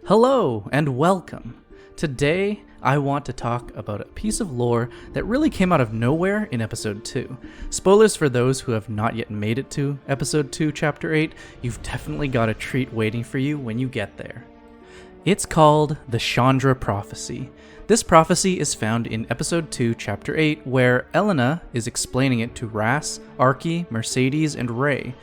Hello and welcome. Today, I want to talk about a piece of lore that really came out of nowhere in Episode 2. Spoilers for those who have not yet made it to Episode 2, Chapter 8, you've definitely got a treat waiting for you when you get there. It's called the Shandra Prophecy. This prophecy is found in Episode 2, Chapter 8, where Elena is explaining it to Ras, Archie, Mercedes, and Ray.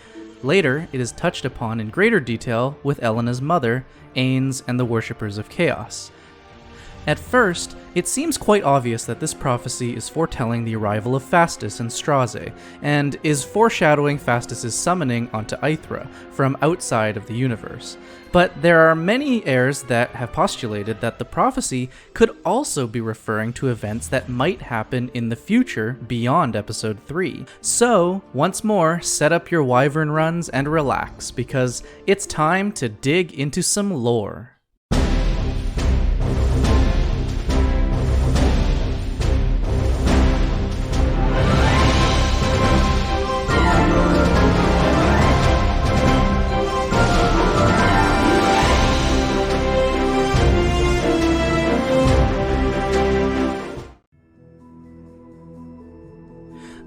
Later, it is touched upon in greater detail with Elena's mother, Ains, and the Worshippers of Chaos. At first, it seems quite obvious that this prophecy is foretelling the arrival of Fastus and Straze, and is foreshadowing Fastus's summoning onto Aythra from outside of the universe. But there are many heirs that have postulated that the prophecy could also be referring to events that might happen in the future beyond Episode 3. So, once more, set up your wyvern runs and relax, because it's time to dig into some lore.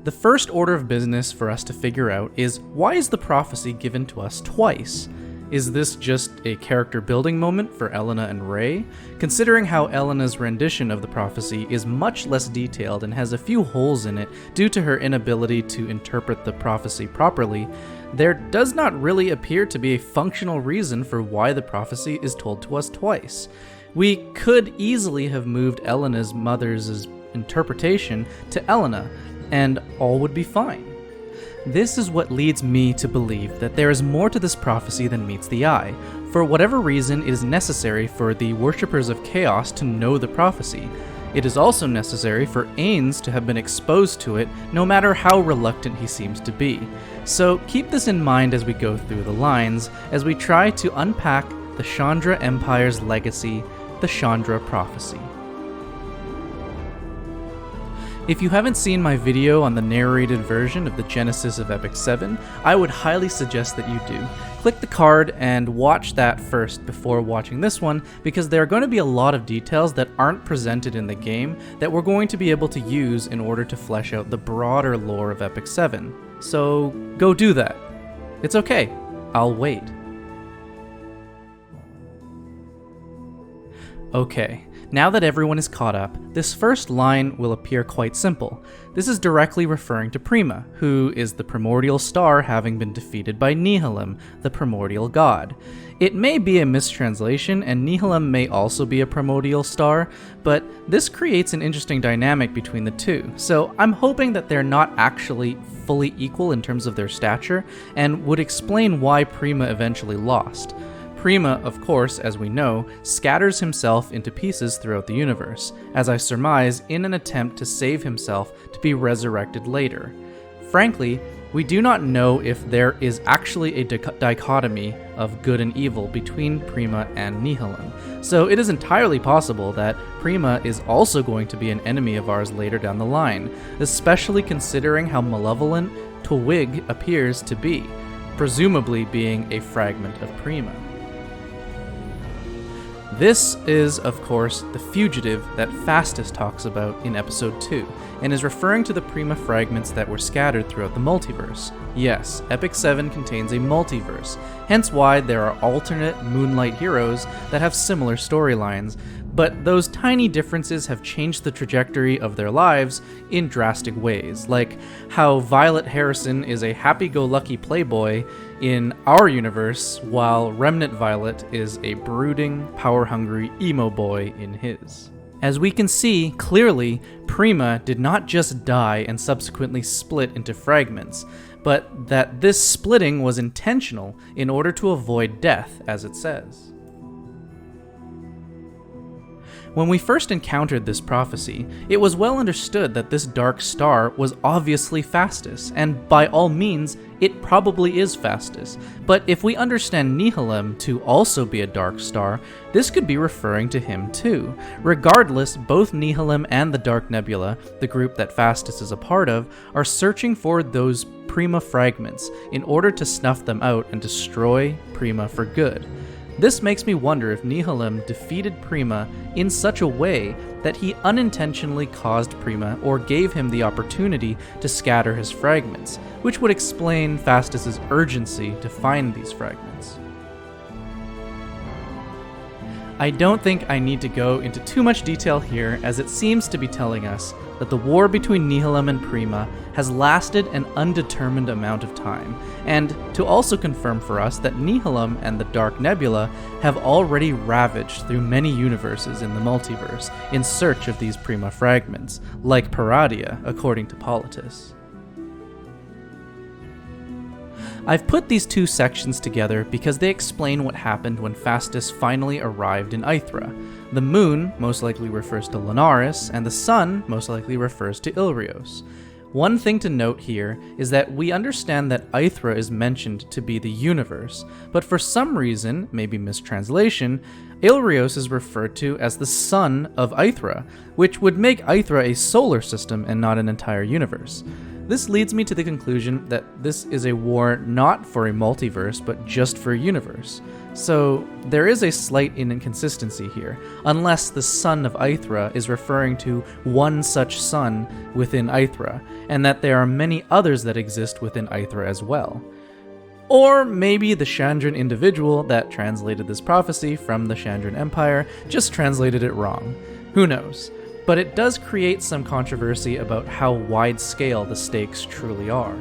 The first order of business for us to figure out is, why is the prophecy given to us twice? Is this just a character building moment for Elena and Ray? Considering how Elena's rendition of the prophecy is much less detailed and has a few holes in it due to her inability to interpret the prophecy properly, there does not really appear to be a functional reason for why the prophecy is told to us twice. We could easily have moved Elena's mother's interpretation to Elena, and all would be fine. This is what leads me to believe that there is more to this prophecy than meets the eye. For whatever reason, it is necessary for the Worshippers of Chaos to know the prophecy. It is also necessary for Ains to have been exposed to it, no matter how reluctant he seems to be. So keep this in mind as we go through the lines, as we try to unpack the Shandra Empire's legacy, the Shandra Prophecy. If you haven't seen my video on the narrated version of the Genesis of Epic 7, I would highly suggest that you do. Click the card and watch that first before watching this one, because there are going to be a lot of details that aren't presented in the game that we're going to be able to use in order to flesh out the broader lore of Epic 7. So go do that. It's okay. I'll wait. Okay. Now that everyone is caught up, this first line will appear quite simple. This is directly referring to Prima, who is the primordial star having been defeated by Nihilum, the primordial god. It may be a mistranslation, and Nihilum may also be a primordial star, but this creates an interesting dynamic between the two, so I'm hoping that they're not actually fully equal in terms of their stature, and would explain why Prima eventually lost. Prima, of course, as we know, scatters himself into pieces throughout the universe, as I surmise in an attempt to save himself to be resurrected later. Frankly, we do not know if there is actually a dichotomy of good and evil between Prima and Nihilum, so it is entirely possible that Prima is also going to be an enemy of ours later down the line, especially considering how malevolent TBToO appears to be, presumably being a fragment of Prima. This is, of course, the fugitive that Fastus talks about in Episode 2, and is referring to the Prima fragments that were scattered throughout the multiverse. Yes, Epic 7 contains a multiverse, hence why there are alternate Moonlight heroes that have similar storylines, but those tiny differences have changed the trajectory of their lives in drastic ways, like how Violet Harrison is a happy-go-lucky playboy in our universe, while Remnant Violet is a brooding, power-hungry emo boy in his. As we can see, clearly, Prima did not just die and subsequently split into fragments, but that this splitting was intentional in order to avoid death, as it says. When we first encountered this prophecy, it was well understood that this dark star was obviously Fastus, and by all means, it probably is Fastus. But if we understand Nihilum to also be a dark star, this could be referring to him too. Regardless, both Nihilum and the Dark Nebula, the group that Fastus is a part of, are searching for those Prima fragments in order to snuff them out and destroy Prima for good. This makes me wonder if Nihilum defeated Prima in such a way that he unintentionally caused Prima or gave him the opportunity to scatter his fragments, which would explain Fastus's urgency to find these fragments. I don't think I need to go into too much detail here, as it seems to be telling us that the war between Nihilum and Prima has lasted an undetermined amount of time, and to also confirm for us that Nihilum and the Dark Nebula have already ravaged through many universes in the multiverse in search of these Prima fragments, like Paradia, according to Politis. I've put these two sections together because they explain what happened when Fastus finally arrived in Aythra. The moon most likely refers to Lunaris, and the sun most likely refers to Ilrios. One thing to note here is that we understand that Aythra is mentioned to be the universe, but for some reason, maybe mistranslation, Ilrios is referred to as the sun of Aythra, which would make Aythra a solar system and not an entire universe. This leads me to the conclusion that this is a war not for a multiverse, but just for a universe. So there is a slight inconsistency here, unless the sun of Aythra is referring to one such sun within Aythra, and that there are many others that exist within Aythra as well. Or maybe the Shandran individual that translated this prophecy from the Shandran Empire just translated it wrong. Who knows? But it does create some controversy about how wide-scale the stakes truly are.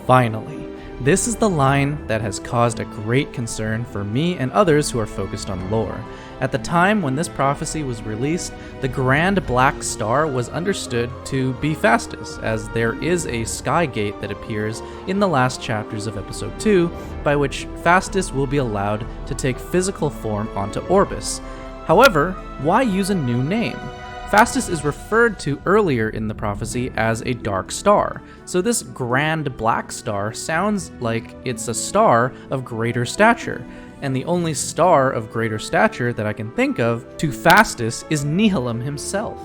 Finally, this is the line that has caused a great concern for me and others who are focused on lore. At the time when this prophecy was released, the Grand Black Star was understood to be Fastus, as there is a sky gate that appears in the last chapters of Episode 2, by which Fastus will be allowed to take physical form onto Orbis. However, why use a new name? Fastus is referred to earlier in the prophecy as a dark star, so this grand black star sounds like it's a star of greater stature, and the only star of greater stature that I can think of to Fastus is Nihilum himself.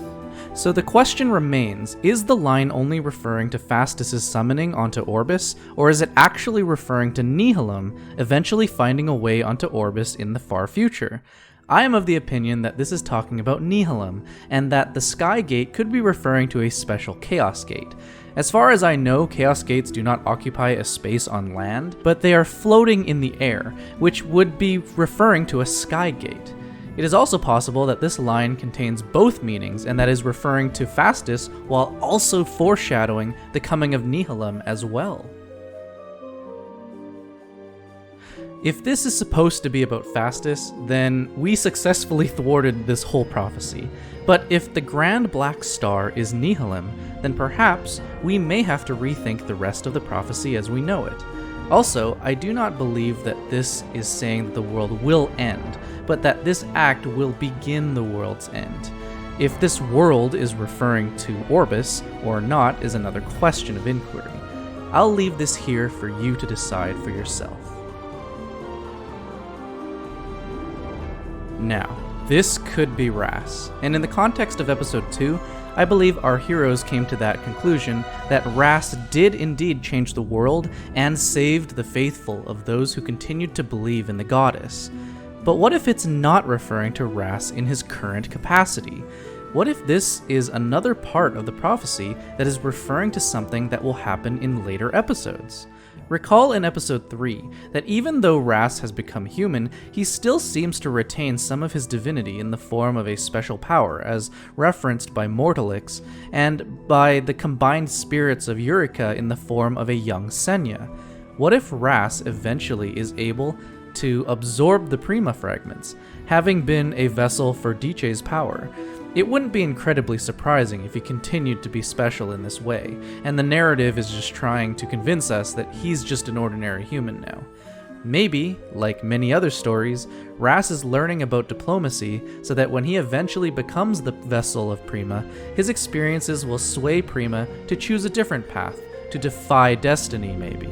So the question remains, is the line only referring to Fastus's summoning onto Orbis, or is it actually referring to Nihilum eventually finding a way onto Orbis in the far future? I am of the opinion that this is talking about Nihilum, and that the Sky Gate could be referring to a special Chaos Gate. As far as I know, Chaos Gates do not occupy a space on land, but they are floating in the air, which would be referring to a Sky Gate. It is also possible that this line contains both meanings, and that is referring to Fastus while also foreshadowing the coming of Nihilum as well. If this is supposed to be about Fastus, then we successfully thwarted this whole prophecy. But if the Grand Black Star is Nihilum, then perhaps we may have to rethink the rest of the prophecy as we know it. Also, I do not believe that this is saying that the world will end, but that this act will begin the world's end. If this world is referring to Orbis or not is another question of inquiry. I'll leave this here for you to decide for yourself. Now, this could be Ras, and in the context of Episode 2, I believe our heroes came to that conclusion, that Ras did indeed change the world and saved the faithful of those who continued to believe in the goddess. But what if it's not referring to Ras in his current capacity? What if this is another part of the prophecy that is referring to something that will happen in later episodes? Recall in Episode 3 that even though Ras has become human, he still seems to retain some of his divinity in the form of a special power, as referenced by Mortalix, and by the combined spirits of Eureka in the form of a young Senya. What if Ras eventually is able to absorb the Prima fragments, having been a vessel for Dice's power? It wouldn't be incredibly surprising if he continued to be special in this way, and the narrative is just trying to convince us that he's just an ordinary human now. Maybe, like many other stories, Ras is learning about diplomacy so that when he eventually becomes the vessel of Prima, his experiences will sway Prima to choose a different path, to defy destiny maybe.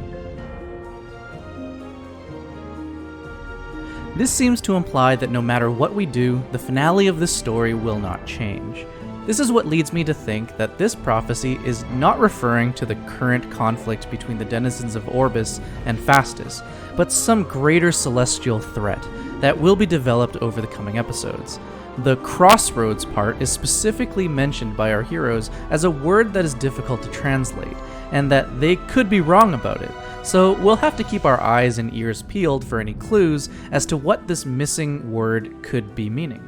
This seems to imply that no matter what we do, the finale of this story will not change. This is what leads me to think that this prophecy is not referring to the current conflict between the denizens of Orbis and Fastus, but some greater celestial threat that will be developed over the coming episodes. The crossroads part is specifically mentioned by our heroes as a word that is difficult to translate, and that they could be wrong about it, so we'll have to keep our eyes and ears peeled for any clues as to what this missing word could be meaning.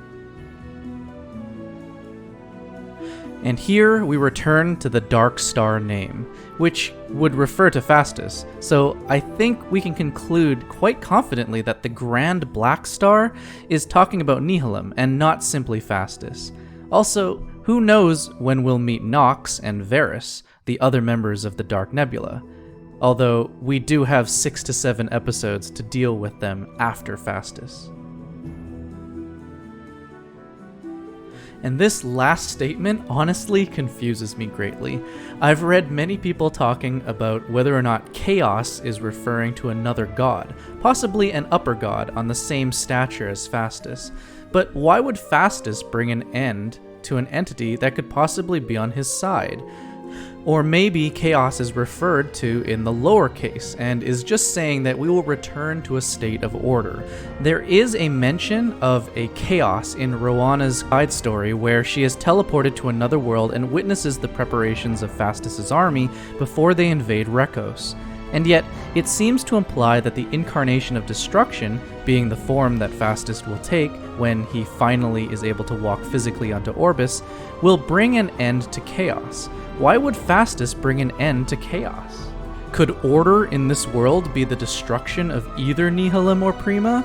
And here we return to the Dark Star name, which would refer to Fastus, so I think we can conclude quite confidently that the Grand Black Star is talking about Nihilum and not simply Fastus. Also, who knows when we'll meet Nox and Varus, the other members of the Dark Nebula, although we do have 6 to 7 episodes to deal with them after Fastus. And this last statement honestly confuses me greatly. I've read many people talking about whether or not Chaos is referring to another god, possibly an upper god on the same stature as Fastus. But why would Fastus bring an end to an entity that could possibly be on his side? Or maybe Chaos is referred to in the lowercase and is just saying that we will return to a state of order. There is a mention of a Chaos in Roanna's side story where she is teleported to another world and witnesses the preparations of Fastus's army before they invade Rekos. And yet, it seems to imply that the incarnation of destruction, being the form that Fastus will take when he finally is able to walk physically onto Orbis, will bring an end to chaos. Why would Fastus bring an end to chaos? Could order in this world be the destruction of either Nihilum or Prima?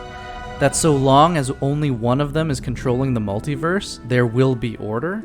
That so long as only one of them is controlling the multiverse, there will be order?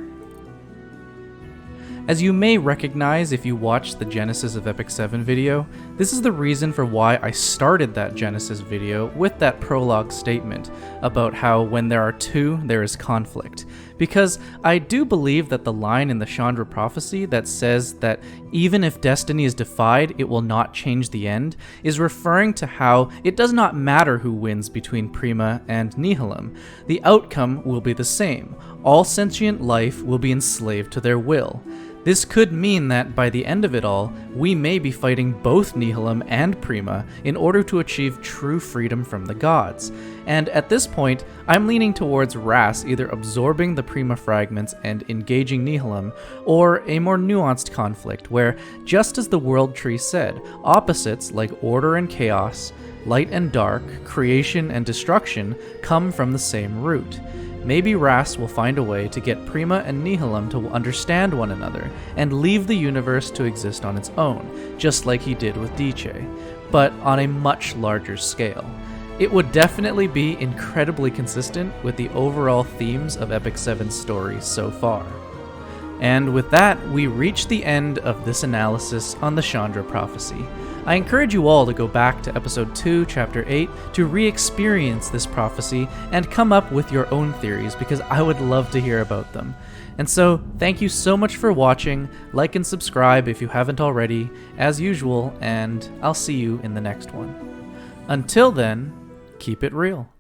As you may recognize if you watched the Genesis of Epic 7 video, this is the reason for why I started that Genesis video with that prologue statement about how when there are two, there is conflict. Because I do believe that the line in the Shandra prophecy that says that even if destiny is defied, it will not change the end, is referring to how it does not matter who wins between Prima and Nihilum. The outcome will be the same. All sentient life will be enslaved to their will. This could mean that by the end of it all, we may be fighting both Nihilum and Prima in order to achieve true freedom from the gods. And at this point, I'm leaning towards Ras either absorbing the Prima fragments and engaging Nihilum, or a more nuanced conflict where, just as the World Tree said, opposites like order and chaos, light and dark, creation and destruction come from the same root. Maybe Ras will find a way to get Prima and Nihilum to understand one another and leave the universe to exist on its own, just like he did with Dice, but on a much larger scale. It would definitely be incredibly consistent with the overall themes of Epic 7's story so far. And with that, we reach the end of this analysis on the Shandra prophecy. I encourage you all to go back to episode 2, chapter 8, to re-experience this prophecy and come up with your own theories, because I would love to hear about them. And so, thank you so much for watching, like and subscribe if you haven't already, as usual, and I'll see you in the next one. Until then, keep it real.